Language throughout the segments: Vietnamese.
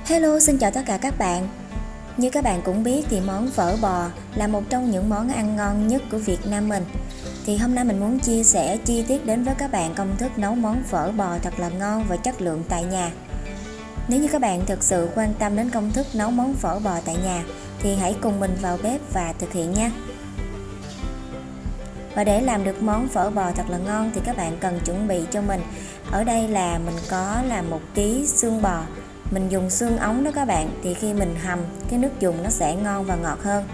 Hello, xin chào tất cả các bạn. Như các bạn cũng biết thì món phở bò là một trong những món ăn ngon nhất của Việt Nam mình. Thì hôm nay mình muốn chia sẻ chi tiết đến với các bạn công thức nấu món phở bò thật là ngon và chất lượng tại nhà. Nếu như các bạn thực sự quan tâm đến công thức nấu món phở bò tại nhà thì hãy cùng mình vào bếp và thực hiện nha. Và để làm được món phở bò thật là ngon thì các bạn cần chuẩn bị cho mình. Ở đây là mình có là 1 kg xương bò. Mình dùng xương ống đó các bạn, thì khi mình hầm cái nước dùng nó sẽ ngon và ngọt hơn.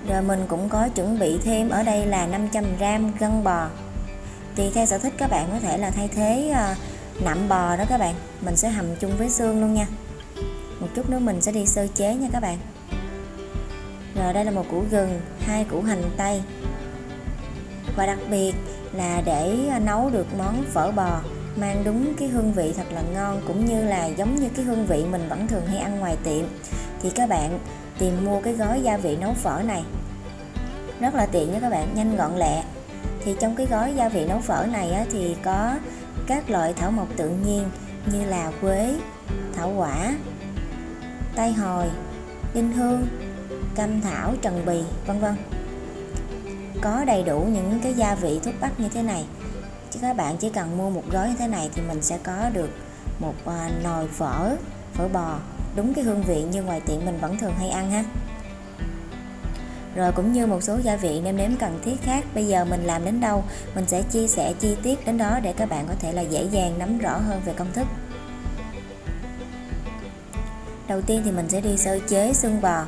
Rồi mình cũng có chuẩn bị thêm ở đây là 500g gân bò. Tùy theo sở thích các bạn có thể là thay thế nạm bò đó các bạn. Mình sẽ hầm chung với xương luôn nha. Một chút nữa mình sẽ đi sơ chế nha các bạn. Rồi đây là 1 củ gừng, 2 củ hành tây. Và đặc biệt là để nấu được món phở bò mang đúng cái hương vị thật là ngon, cũng như là giống như cái hương vị mình vẫn thường hay ăn ngoài tiệm, thì các bạn tìm mua cái gói gia vị nấu phở này rất là tiện nha các bạn, nhanh gọn lẹ. Thì trong cái gói gia vị nấu phở này á, thì có các loại thảo mộc tự nhiên như là quế, thảo quả, tây hồi, đinh hương, cam thảo, trần bì, vân vân. Có đầy đủ những cái gia vị thuốc bắc như thế này. Chứ các bạn chỉ cần mua một gói như thế này thì mình sẽ có được một nồi phở bò đúng cái hương vị như ngoài tiệm mình vẫn thường hay ăn ha. Rồi cũng như một số gia vị nêm nếm cần thiết khác, bây giờ mình làm đến đâu mình sẽ chia sẻ chi tiết đến đó để các bạn có thể là dễ dàng nắm rõ hơn về công thức. Đầu tiên thì mình sẽ đi sơ chế xương bò.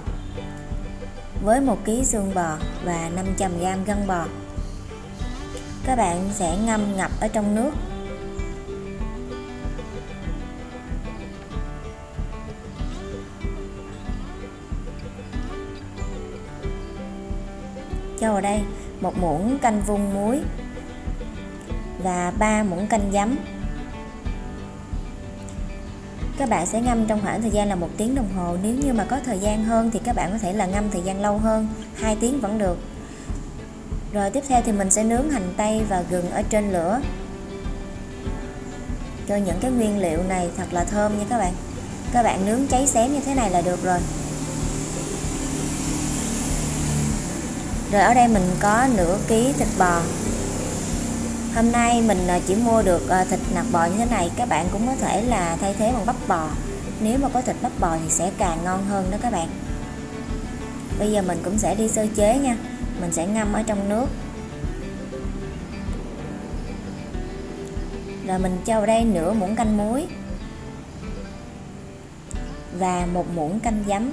Với 1 kg xương bò và 500g gân bò, các bạn sẽ ngâm ngập ở trong nước. Cho vào đây 1 muỗng canh vung muối và 3 muỗng canh giấm. Các bạn sẽ ngâm trong khoảng thời gian là 1 tiếng đồng hồ. Nếu như mà có thời gian hơn thì các bạn có thể là ngâm thời gian lâu hơn, 2 tiếng vẫn được. Rồi tiếp theo thì mình sẽ nướng hành tây và gừng ở trên lửa. Cho những cái nguyên liệu này thật là thơm nha các bạn. Các bạn nướng cháy xém như thế này là được rồi. Rồi ở đây mình có nửa ký thịt bò. Hôm nay mình chỉ mua được thịt nạc bò như thế này. Các bạn cũng có thể là thay thế bằng bắp bò. Nếu mà có thịt bắp bò thì sẽ càng ngon hơn đó các bạn. Bây giờ mình cũng sẽ đi sơ chế nha. Mình sẽ ngâm ở trong nước. Rồi mình cho vào đây nửa muỗng canh muối và 1 muỗng canh giấm.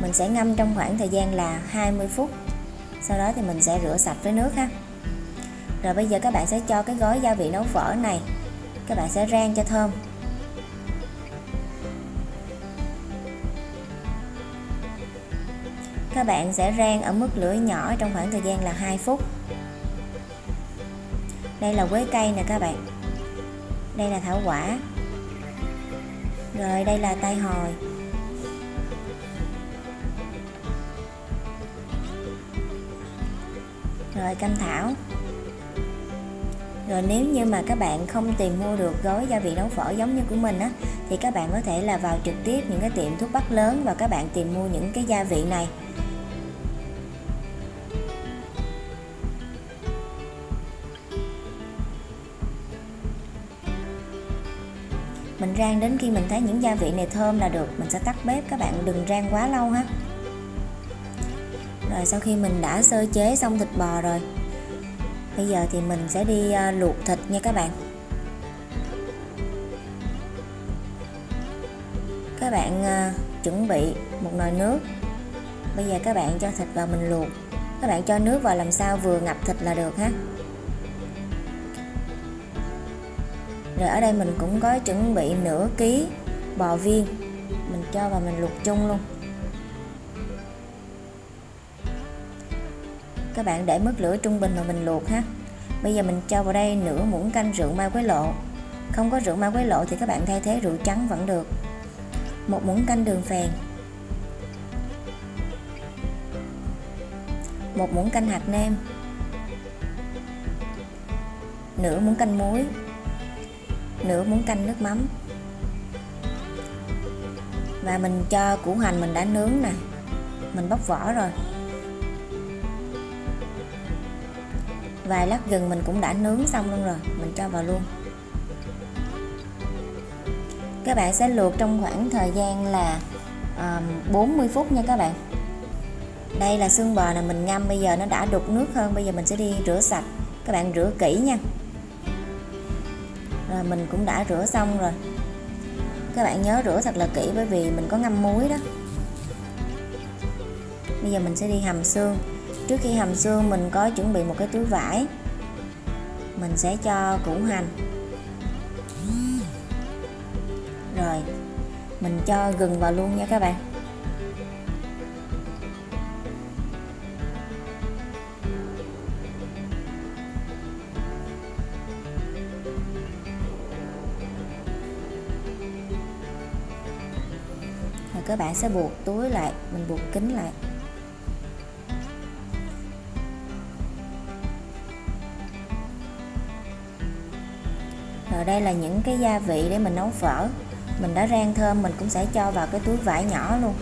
Mình sẽ ngâm trong khoảng thời gian là 20 phút. Sau đó thì mình sẽ rửa sạch với nước ha. Rồi bây giờ các bạn sẽ cho cái gói gia vị nấu phở này. Các bạn sẽ rang cho thơm. Các bạn sẽ rang ở mức lửa nhỏ trong khoảng thời gian là 2 phút. Đây là quế cây nè các bạn. Đây là thảo quả. Rồi đây là tây hồi. Rồi cam thảo. Rồi nếu như mà các bạn không tìm mua được gói gia vị nấu phở giống như của mình á, thì các bạn có thể là vào trực tiếp những cái tiệm thuốc bắc lớn và các bạn tìm mua những cái gia vị này. Mình rang đến khi mình thấy những gia vị này thơm là được. Mình sẽ tắt bếp, các bạn đừng rang quá lâu ha. Rồi sau khi mình đã sơ chế xong thịt bò rồi, bây giờ thì mình sẽ đi luộc thịt nha các bạn. Các bạn chuẩn bị một nồi nước. Bây giờ các bạn cho thịt vào mình luộc. Các bạn cho nước vào làm sao vừa ngập thịt là được ha. Rồi ở đây mình cũng có chuẩn bị nửa ký bò viên. Mình cho vào mình luộc chung luôn. Các bạn để mức lửa trung bình mà mình luộc ha. Bây giờ mình cho vào đây nửa muỗng canh rượu mai quế lộ. Không có rượu mai quế lộ thì các bạn thay thế rượu trắng vẫn được. 1 muỗng canh đường phèn. 1 muỗng canh hạt nêm. nửa muỗng canh muối, nửa muỗng canh nước mắm. Và mình cho củ hành mình đã nướng nè, mình bóc vỏ rồi. Vài lát gừng mình cũng đã nướng xong luôn rồi, mình cho vào luôn. Các bạn sẽ luộc trong khoảng thời gian là 40 phút nha các bạn. Đây là xương bò này mình ngâm, bây giờ nó đã đục nước hơn. Bây giờ mình sẽ đi rửa sạch. Các bạn rửa kỹ nha. Rồi mình cũng đã rửa xong rồi. Các bạn nhớ rửa thật là kỹ bởi vì mình có ngâm muối đó. Bây giờ mình sẽ đi hầm xương. Trước khi hầm xương mình có chuẩn bị một cái túi vải. Mình sẽ cho củ hành. Rồi mình cho gừng vào luôn nha các bạn. Rồi các bạn sẽ buộc túi lại, mình buộc kín lại. Rồi đây là những cái gia vị để mình nấu phở. Mình đã rang thơm, mình cũng sẽ cho vào cái túi vải nhỏ luôn.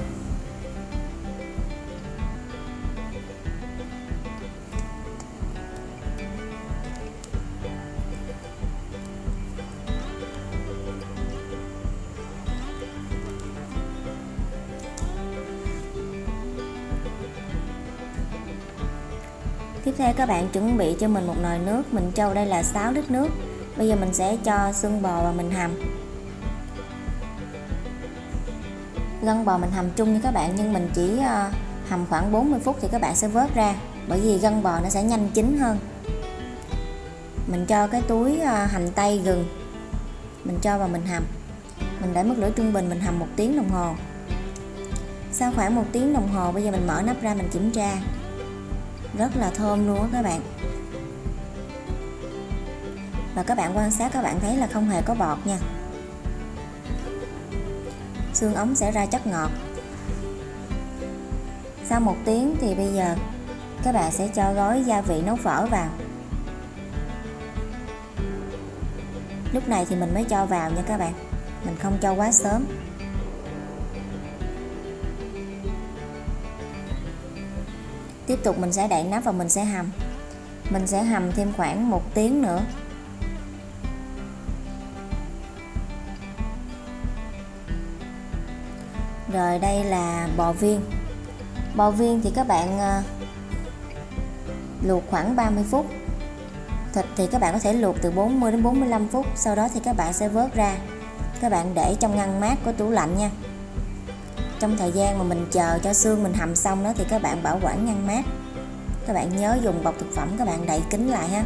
Tiếp theo các bạn chuẩn bị cho mình một nồi nước. Mình cho đây là 6 lít nước. Bây giờ mình sẽ cho xương bò vào mình hầm. Gân bò mình hầm chung nha các bạn, nhưng mình chỉ hầm khoảng 40 phút thì các bạn sẽ vớt ra, bởi vì gân bò nó sẽ nhanh chín hơn. Mình cho cái túi hành tây gừng, mình cho vào mình hầm. Mình để mức lửa trung bình, mình hầm 1 tiếng đồng hồ. Sau khoảng 1 tiếng đồng hồ, bây giờ mình mở nắp ra mình kiểm tra. Rất là thơm luôn á các bạn. Và các bạn quan sát, các bạn thấy là không hề có bọt nha. Xương ống sẽ ra chất ngọt. Sau 1 tiếng thì bây giờ các bạn sẽ cho gói gia vị nấu phở vào. Lúc này thì mình mới cho vào nha các bạn. Mình không cho quá sớm. Tiếp tục mình sẽ đậy nắp và mình sẽ hầm. Mình sẽ hầm thêm khoảng 1 tiếng nữa. Rồi đây là bò viên. Bò viên thì các bạn luộc khoảng 30 phút. Thịt thì các bạn có thể luộc từ 40 đến 45 phút. Sau đó thì các bạn sẽ vớt ra. Các bạn để trong ngăn mát của tủ lạnh nha. Trong thời gian mà mình chờ cho xương mình hầm xong đó thì các bạn bảo quản ngăn mát. Các bạn nhớ dùng bọc thực phẩm, các bạn đậy kín lại ha.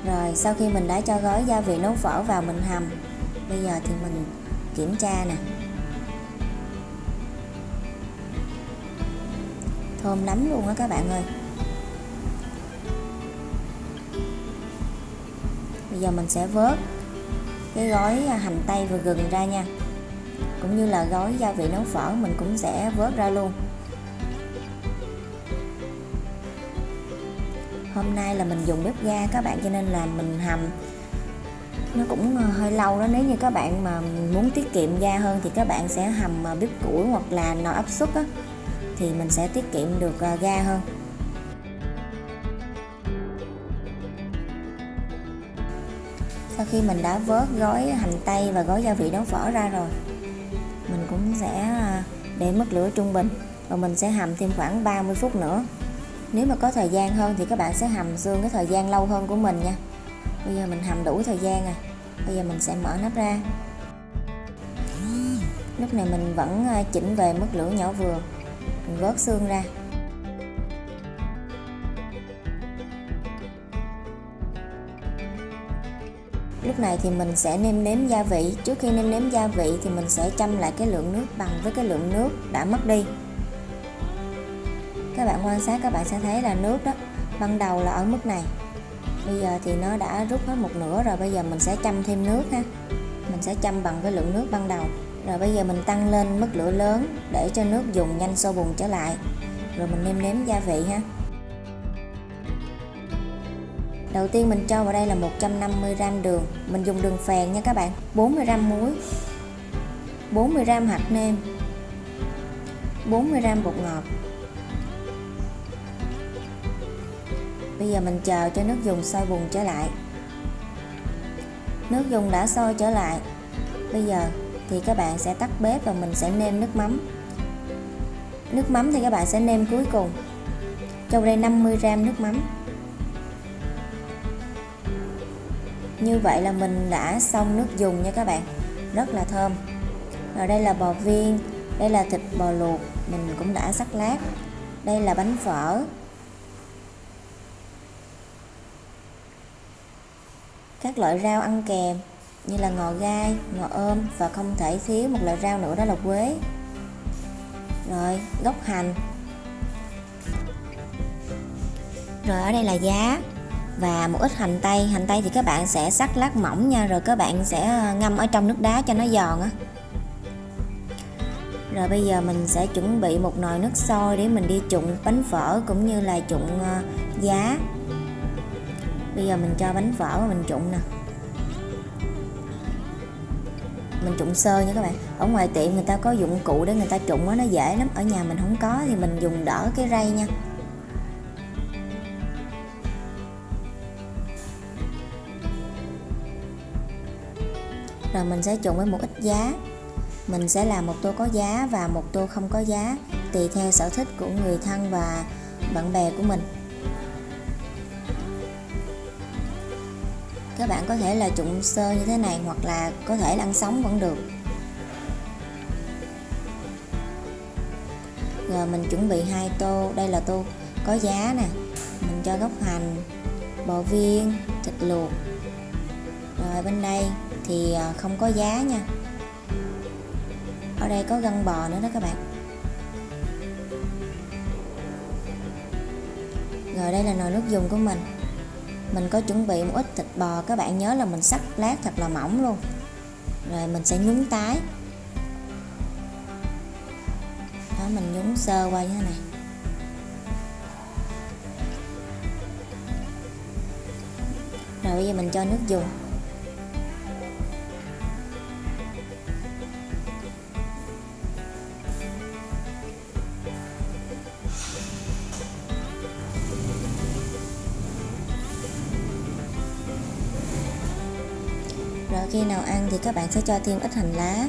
Rồi sau khi mình đã cho gói gia vị nấu phở vào mình hầm, bây giờ thì mình kiểm tra nè. Thơm lắm luôn á các bạn ơi. Bây giờ mình sẽ vớt cái gói hành tây và gừng ra nha. Cũng như là gói gia vị nấu phở mình cũng sẽ vớt ra luôn. Hôm nay là mình dùng bếp ga các bạn, cho nên là mình hầm nó cũng hơi lâu đó. Nếu như các bạn mà muốn tiết kiệm ga hơn thì các bạn sẽ hầm bếp củi hoặc là nồi áp suất á, thì mình sẽ tiết kiệm được ga hơn. Sau khi mình đã vớt gói hành tây và gói gia vị nấu phở ra rồi, mình cũng sẽ để mức lửa trung bình và mình sẽ hầm thêm khoảng 30 phút nữa. Nếu mà có thời gian hơn thì các bạn sẽ hầm xương cái thời gian lâu hơn của mình nha. Bây giờ mình hầm đủ thời gian rồi. Bây giờ mình sẽ mở nắp ra. Lúc này mình vẫn chỉnh về mức lửa nhỏ vừa. Mình vớt xương ra. Lúc này thì mình sẽ nêm nếm gia vị. Trước khi nêm nếm gia vị thì mình sẽ châm lại cái lượng nước bằng với cái lượng nước đã mất đi. Các bạn quan sát, các bạn sẽ thấy là nước đó ban đầu là ở mức này. Bây giờ thì nó đã rút hết một nửa rồi. Bây giờ mình sẽ châm thêm nước ha. Mình sẽ châm bằng cái lượng nước ban đầu. Rồi bây giờ mình tăng lên mức lửa lớn để cho nước dùng nhanh sôi bùng trở lại. Rồi mình nêm nếm gia vị ha. Đầu tiên mình cho vào đây là 150g đường. Mình dùng đường phèn nha các bạn. 40g muối, 40g hạt nêm, 40g bột ngọt. Bây giờ mình chờ cho nước dùng sôi bùng trở lại. Nước dùng đã sôi trở lại. Bây giờ thì các bạn sẽ tắt bếp và mình sẽ nêm nước mắm. Nước mắm thì các bạn sẽ nêm cuối cùng. Cho vào đây 50g nước mắm. Như vậy là mình đã xong nước dùng nha các bạn. Rất là thơm. Rồi đây là bò viên, đây là thịt bò luộc, mình cũng đã sắc lát. Đây là bánh phở. Các loại rau ăn kèm như là ngò gai, ngò ôm và không thể thiếu một loại rau nữa đó là quế. Rồi gốc hành. Rồi ở đây là giá và một ít hành tây. Hành tây thì các bạn sẽ sắc lát mỏng nha, rồi các bạn sẽ ngâm ở trong nước đá cho nó giòn á. Rồi bây giờ mình sẽ chuẩn bị một nồi nước sôi để mình đi trụng bánh phở cũng như là trụng giá. Bây giờ mình cho bánh phở và mình trụng nè. Mình trụng sơ nha các bạn. Ở ngoài tiệm người ta có dụng cụ để người ta trụng á, nó dễ lắm. Ở nhà mình không có thì mình dùng đỡ cái rây nha. Rồi mình sẽ trụng với một ít giá. Mình sẽ làm một tô có giá và một tô không có giá, tùy theo sở thích của người thân và bạn bè của mình. Các bạn có thể là trụng sơ như thế này hoặc là có thể là ăn sống vẫn được. Rồi mình chuẩn bị 2 tô. Đây là tô có giá nè. Mình cho gốc hành, bò viên, thịt luộc. Rồi bên đây thì không có giá nha. Ở đây có gân bò nữa đó các bạn. Rồi đây là nồi nước dùng của mình. Mình có chuẩn bị một ít thịt bò. Các bạn nhớ là mình sắc lát thật là mỏng luôn. Rồi mình sẽ nhúng tái. Đó, mình nhúng sơ qua như thế này. Rồi bây giờ mình cho nước dùng. Rồi khi nào ăn thì các bạn sẽ cho thêm ít hành lá.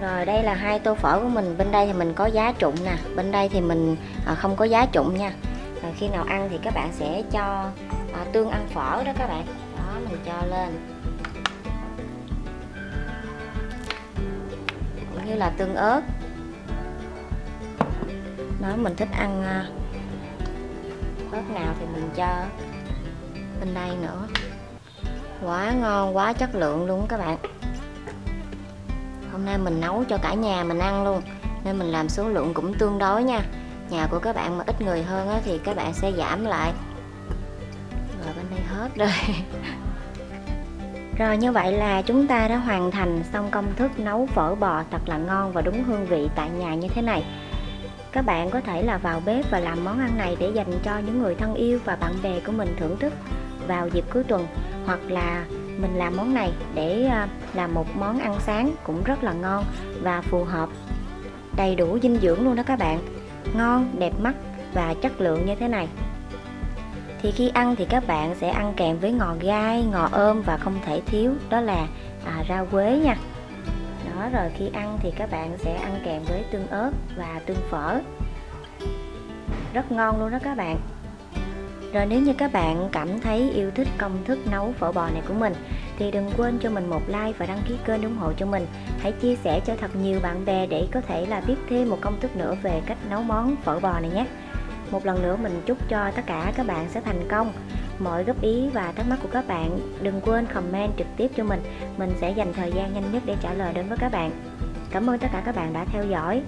Rồi đây là 2 tô phở của mình. Bên đây thì mình có giá trụng nè, bên đây thì mình không có giá trụng nha. Rồi khi nào ăn thì các bạn sẽ cho tương ăn phở đó các bạn. Đó, mình cho lên. Cũng như là tương ớt. Đó, mình thích ăn ớt nào thì mình cho bên đây nữa. Quá ngon, quá chất lượng luôn các bạn. Hôm nay mình nấu cho cả nhà mình ăn luôn, nên mình làm số lượng cũng tương đối nha. Nhà của các bạn mà ít người hơn á, thì các bạn sẽ giảm lại. Rồi bên đây hết rồi. Rồi như vậy là chúng ta đã hoàn thành xong công thức nấu phở bò thật là ngon và đúng hương vị tại nhà như thế này. Các bạn có thể là vào bếp và làm món ăn này để dành cho những người thân yêu và bạn bè của mình thưởng thức vào dịp cuối tuần. Hoặc là mình làm món này để làm một món ăn sáng cũng rất là ngon và phù hợp, đầy đủ dinh dưỡng luôn đó các bạn. Ngon, đẹp mắt và chất lượng như thế này. Thì khi ăn thì các bạn sẽ ăn kèm với ngò gai, ngò ôm và không thể thiếu đó là rau quế nha. Đó, rồi khi ăn thì các bạn sẽ ăn kèm với tương ớt và tương phở. Rất ngon luôn đó các bạn. Rồi nếu như các bạn cảm thấy yêu thích công thức nấu phở bò này của mình thì đừng quên cho mình một like và đăng ký kênh ủng hộ cho mình. Hãy chia sẻ cho thật nhiều bạn bè để có thể là biết thêm một công thức nữa về cách nấu món phở bò này nhé. Một lần nữa mình chúc cho tất cả các bạn sẽ thành công. Mọi góp ý và thắc mắc của các bạn đừng quên comment trực tiếp cho mình sẽ dành thời gian nhanh nhất để trả lời đến với các bạn. Cảm ơn tất cả các bạn đã theo dõi.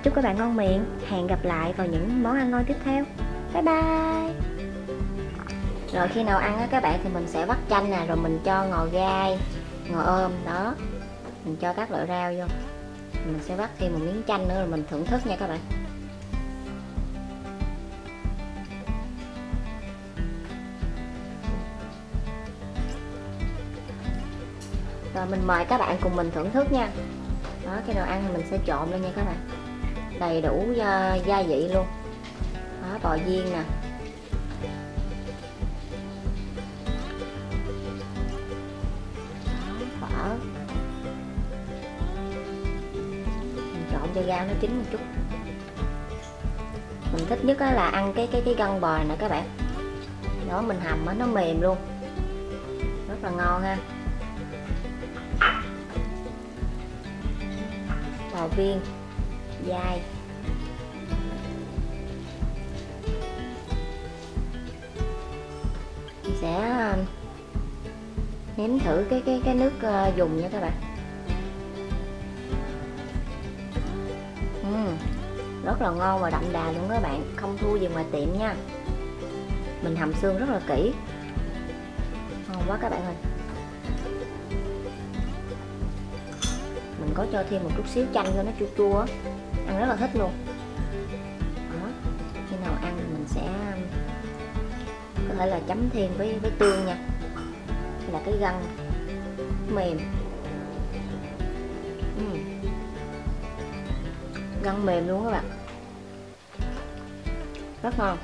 Chúc các bạn ngon miệng. Hẹn gặp lại vào những món ăn ngon tiếp theo. Bye bye. Rồi khi nào ăn á các bạn thì mình sẽ vắt chanh nè, rồi mình cho ngò gai, ngò ôm đó, mình cho các loại rau vô, mình sẽ vắt thêm một miếng chanh nữa rồi mình thưởng thức nha các bạn. Rồi mình mời các bạn cùng mình thưởng thức nha. Đó, khi nào ăn thì mình sẽ trộn lên nha các bạn, đầy đủ gia vị luôn. Đó, bò viên nè, phở, mình trộn cho rau nó chín một chút. Mình thích nhất là ăn cái gân bò này nè các bạn. Đó, mình hầm nó mềm luôn, rất là ngon ha. Bò viên dai, mình sẽ nếm thử cái nước dùng nha các bạn. Rất là ngon và đậm đà luôn các bạn, không thua gì ngoài tiệm nha. Mình hầm xương rất là kỹ, ngon quá các bạn ơi. Mình có cho thêm một chút xíu chanh cho nó chua chua, ăn rất là thích luôn. Đó, khi nào ăn thì mình sẽ có thể là chấm thêm với tương nha, hay là cái gân mềm. Gân mềm luôn các bạn, rất ngon.